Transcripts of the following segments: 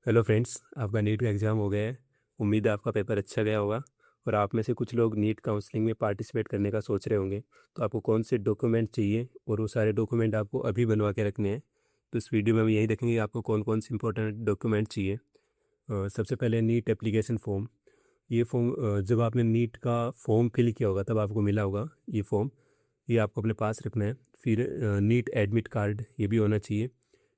Hello friends, आपका NEET का exam हो गया है। उम्मीद है आपका पेपर अच्छा गया होगा। और आप में से कुछ लोग नीट काउंसलिंग में पार्टिसिपेट करने का सोच रहे होंगे। तो आपको कौन से डॉक्यूमेंट चाहिए और वो सारे डॉक्यूमेंट आपको अभी बनवा के रखने हैं। तो इस वीडियो में हम यही देखेंगे कि आपको कौन कौन से इंपॉर्टेंट डॉक्यूमेंट चाहिए। सबसे पहले नीट एप्लीकेशन फॉर्म। ये फॉर्म जब आपने नीट का फॉर्म फिल किया होगा तब आपको मिला होगा ये फॉर्म। ये आपको अपने पास रखना है। फिर नीट एडमिट कार्ड ये भी होना चाहिए।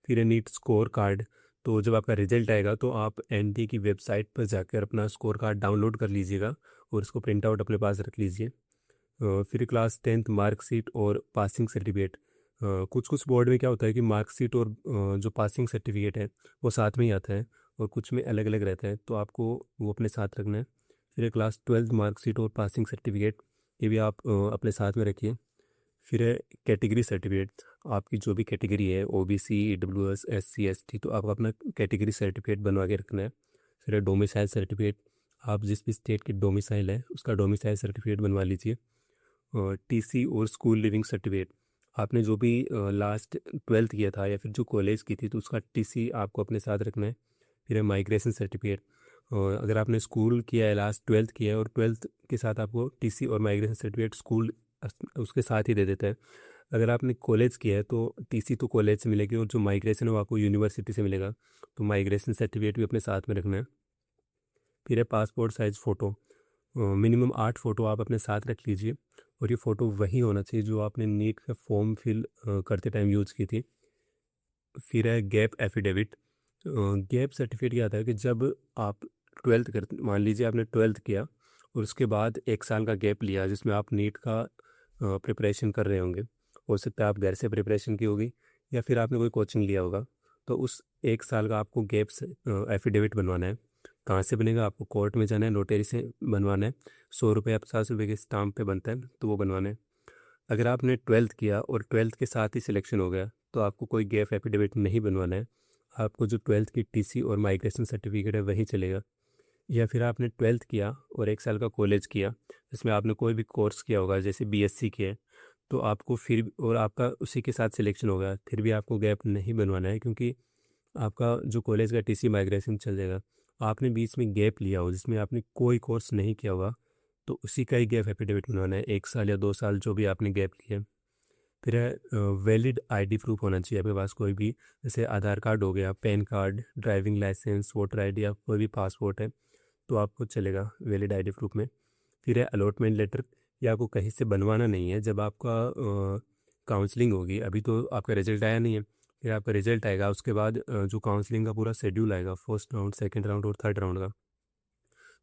फिर है नीट स्कोर कार्ड। तो जब आपका रिजल्ट आएगा तो आप एनटी की वेबसाइट पर जाकर अपना स्कोर कार्ड डाउनलोड कर लीजिएगा और इसको प्रिंट आउट अपने पास रख लीजिए। फिर क्लास 10th मार्कशीट और पासिंग सर्टिफिकेट। कुछ कुछ बोर्ड में क्या होता है कि मार्कशीट और जो पासिंग सर्टिफिकेट है वो साथ में ही आता है और कुछ में अलग अलग रहता है, तो आपको वो अपने साथ रखना है। फिर क्लास 12th मार्कशीट और पासिंग सर्टिफिकेट ये भी आप अपने साथ में रखिए। फिर है कैटेगरी सर्टिफिकेट। आपकी जो भी कैटेगरी है ओबीसी ईडब्ल्यूएस एससी एसटी, तो आपको अपना कैटेगरी सर्टिफिकेट बनवा के रखना है। फिर है डोमिसाइल सर्टिफिकेट। आप जिस भी स्टेट की डोमिसाइल है उसका डोमिसाइल सर्टिफिकेट बनवा लीजिए। टीसी और स्कूल लिविंग सर्टिफिकेट। आपने जो भी लास्ट 12th किया था या फिर जो कॉलेज की थी तो उसका टीसी आपको अपने साथ रखना है। फिर है माइग्रेशन सर्टिफिकेट। अगर आपने स्कूल किया है, लास्ट 12th किया है और 12th के साथ आपको टीसी और माइग्रेशन सर्टिफिकेट स्कूल उसके साथ ही दे देता है। अगर आपने कॉलेज किया है तो टीसी तो कॉलेज से मिलेगी और जो माइग्रेशन है वो आपको यूनिवर्सिटी से मिलेगा। तो माइग्रेशन सर्टिफिकेट भी अपने साथ में रखना है। फिर है passport size photo. Minimum 8 photo आप अपने साथ रख लीजिए और ये फ़ोटो वही होना चाहिए जो आपने नीट का फॉर्म फिल करते टाइम यूज़ की थी। फिर है गैप एफिडेविट। गैप सर्टिफिकेट क्या आता है कि जब आप 12th कर मान लीजिए आपने 12th किया और उसके बाद 1 साल का गैप लिया जिसमें आप नीट का प्रिपरेशन कर रहे होंगे। हो सकता है आप घर से प्रिपरेशन की होगी या फिर आपने कोई कोचिंग लिया होगा। तो उस 1 साल का आपको गैप एफिडेविट बनवाना है। कहाँ से बनेगा? आपको कोर्ट में जाना है, नोटरी से बनवाना है। 100 रुपये या 50 रुपये के स्टाम्प पे बनता है, तो वो बनवाना है। अगर आपने 12th किया और 12th के साथ ही सिलेक्शन हो गया तो आपको कोई गैप एफिडेविट नहीं बनवाना है। आपको जो 12th की टीसी और माइग्रेशन सर्टिफिकेट है वही चलेगा। या फिर आपने 12th किया और 1 साल का कॉलेज किया जिसमें आपने कोई भी कोर्स किया होगा, जैसे बीएससी किया है, तो आपको फिर और आपका उसी के साथ सिलेक्शन होगा फिर भी आपको गैप नहीं बनवाना है, क्योंकि आपका जो कॉलेज का टीसी माइग्रेशन चल जाएगा। आपने बीच में गैप लिया हो जिसमें आपने कोई कोर्स नहीं किया होगा तो उसी का ही गैप एफिडेविट बनवाना है, 1 साल या 2 साल जो भी आपने गैप लिया है। फिर है वैलिड आईडी प्रूफ होना चाहिए आपके पास कोई भी, जैसे आधार कार्ड हो गया, PAN card, driving licence, voter ID या कोई भी पासपोर्ट है तो आपको चलेगा वैलिड आईडी प्रूफ में। फिर है अलॉटमेंट लेटर। ये आपको कहीं से बनवाना नहीं है। जब आपका काउंसलिंग होगी, अभी तो आपका रिजल्ट आया नहीं है, फिर आपका रिजल्ट आएगा उसके बाद जो काउंसलिंग का पूरा शेड्यूल आएगा, फर्स्ट राउंड, सेकंड राउंड और थर्ड राउंड का,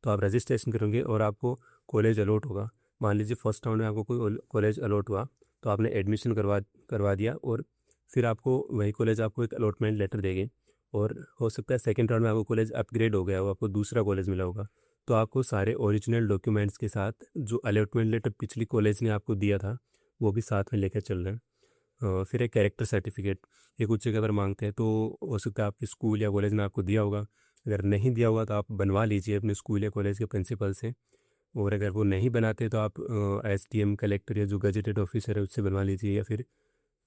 तो आप रजिस्ट्रेशन करोगे और आपको कॉलेज अलॉट होगा। मान लीजिए फर्स्ट राउंड में आपको कोई कॉलेज अलॉट हुआ तो आपने एडमिशन करवा करवा दिया और फिर आपको वही कॉलेज आपको एक अलॉटमेंट लेटर देगी। और हो सकता है सेकंड राउंड में आपको कॉलेज अपग्रेड हो गया हो, आपको दूसरा कॉलेज मिला होगा, तो आपको सारे ओरिजिनल डॉक्यूमेंट्स के साथ जो अलॉटमेंट लेटर पिछली कॉलेज ने आपको दिया था वो भी साथ में लेकर चल रहे हैं। फिर एक कैरेक्टर सर्टिफिकेट। ये कुछ जगह पर मांगते हैं, तो हो सकता है आपके स्कूल या कॉलेज में आपको दिया होगा। अगर नहीं दिया होगा तो आप बनवा लीजिए अपने स्कूल या कॉलेज के प्रिंसिपल से। और अगर वो नहीं बनाते तो आप एसडीएम, कलेक्टर या जो गजेटेड ऑफिसर है उससे बनवा लीजिए, या फिर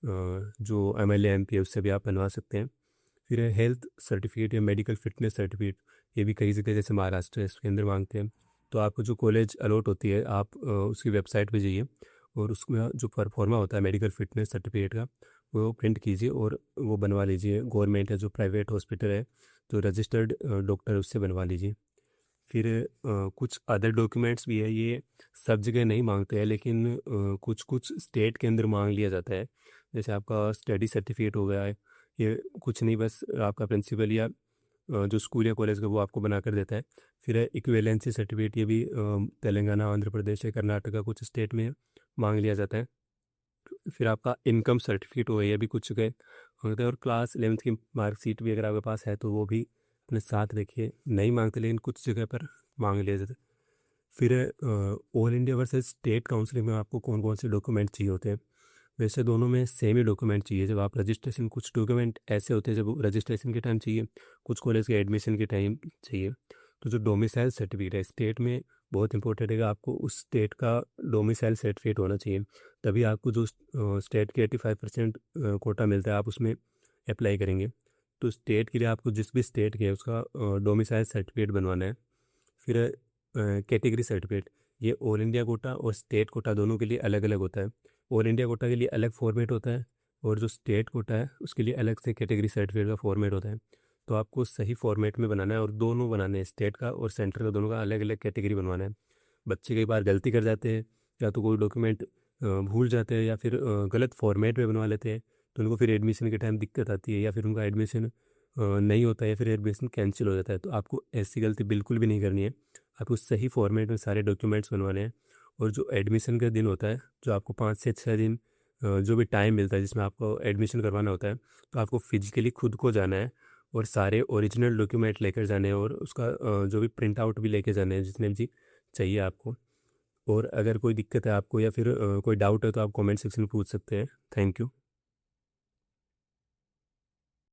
जो एमएलए एमपी है उससे भी आप बनवा सकते हैं। फिर है हेल्थ सर्टिफिकेट या मेडिकल फिटनेस सर्टिफिकेट। ये भी कई जगह जैसे महाराष्ट्र है इसके अंदर मांगते हैं। तो आपको जो कॉलेज अलॉट होती है आप उसकी वेबसाइट पे जाइए और उसमें जो परफॉर्मा होता है मेडिकल फिटनेस सर्टिफिकेट का वो प्रिंट कीजिए और वो बनवा लीजिए। गवर्नमेंट या जो प्राइवेट हॉस्पिटल है जो रजिस्टर्ड डॉक्टर है उससे बनवा लीजिए। फिर कुछ अदर डॉक्यूमेंट्स भी है, ये सब जगह नहीं मांगते हैं लेकिन कुछ कुछ स्टेट के अंदर मांग लिया जाता है। जैसे आपका स्टडी सर्टिफिकेट हो गया है, ये कुछ नहीं, बस आपका प्रिंसिपल या जो स्कूल या कॉलेज का वो आपको बना कर देता है। फिर है इक्विवेलेंसी सर्टिफिकेट। ये भी तेलंगाना, आंध्र प्रदेश या कर्नाटका कुछ स्टेट में मांग लिया जाता है। फिर आपका इनकम सर्टिफिकेट हो गया, ये भी कुछ जगह होता है। और क्लास 11th की मार्कशीट भी अगर आपके पास है तो वो भी अपने साथ रखिए। नहीं मांगते लेकिन कुछ जगह पर मांग लिया जाता है। फिर all India versus state counselling में आपको कौन कौन से डॉक्यूमेंट चाहिए होते हैं? वैसे दोनों में सेम ही डॉक्यूमेंट चाहिए। जब आप रजिस्ट्रेशन, कुछ डॉक्यूमेंट ऐसे होते हैं जब रजिस्ट्रेशन के टाइम चाहिए, कुछ कॉलेज के एडमिशन के टाइम चाहिए। तो जो डोमिसाइल सर्टिफिकेट है स्टेट में बहुत इंपॉर्टेंट है कि आपको उस स्टेट का डोमिसाइल सर्टिफिकेट होना चाहिए, तभी आपको जो स्टेट के 85% कोटा मिलता है आप उसमें अप्लाई करेंगे। तो स्टेट के लिए आपको जिस भी स्टेट के है उसका डोमिसाइल सर्टिफिकेट बनवाना है। फिर कैटेगरी सर्टिफिकेट, ये ऑल इंडिया कोटा और स्टेट कोटा दोनों के लिए अलग अलग होता है। ऑल इंडिया कोटा के लिए अलग फॉर्मेट होता है और जो स्टेट कोटा है उसके लिए अलग से कैटेगरी सर्टिफिकेट का फॉर्मेट होता है। तो आपको सही फॉर्मेट में बनाना है और दोनों बनाने हैं, स्टेट का और सेंटर का, दोनों का अलग अलग कैटेगरी बनवाना है। बच्चे कई बार गलती कर जाते हैं, या तो कोई डॉक्यूमेंट भूल जाते हैं या फिर गलत फॉर्मेट में बनवा लेते हैं, तो उनको फिर एडमिशन के टाइम दिक्कत आती है, या फिर उनका एडमिशन नहीं होता है, या फिर एडमिशन कैंसिल हो जाता है। तो आपको ऐसी गलती बिल्कुल भी नहीं करनी है। आपको सही फॉर्मेट में सारे डॉक्यूमेंट्स बनवाने हैं। और जो एडमिशन का दिन होता है, जो आपको 5 से 6 दिन जो भी टाइम मिलता है जिसमें आपको एडमिशन करवाना होता है, तो आपको फिजिकली खुद को जाना है और सारे ओरिजिनल डॉक्यूमेंट लेकर जाने हैं और उसका जो भी प्रिंट आउट भी लेके जाने हैं जितने भी चाहिए आपको। और अगर कोई दिक्कत है आपको या फिर कोई डाउट है तो आप कमेंट सेक्शन में पूछ सकते हैं। Thank you.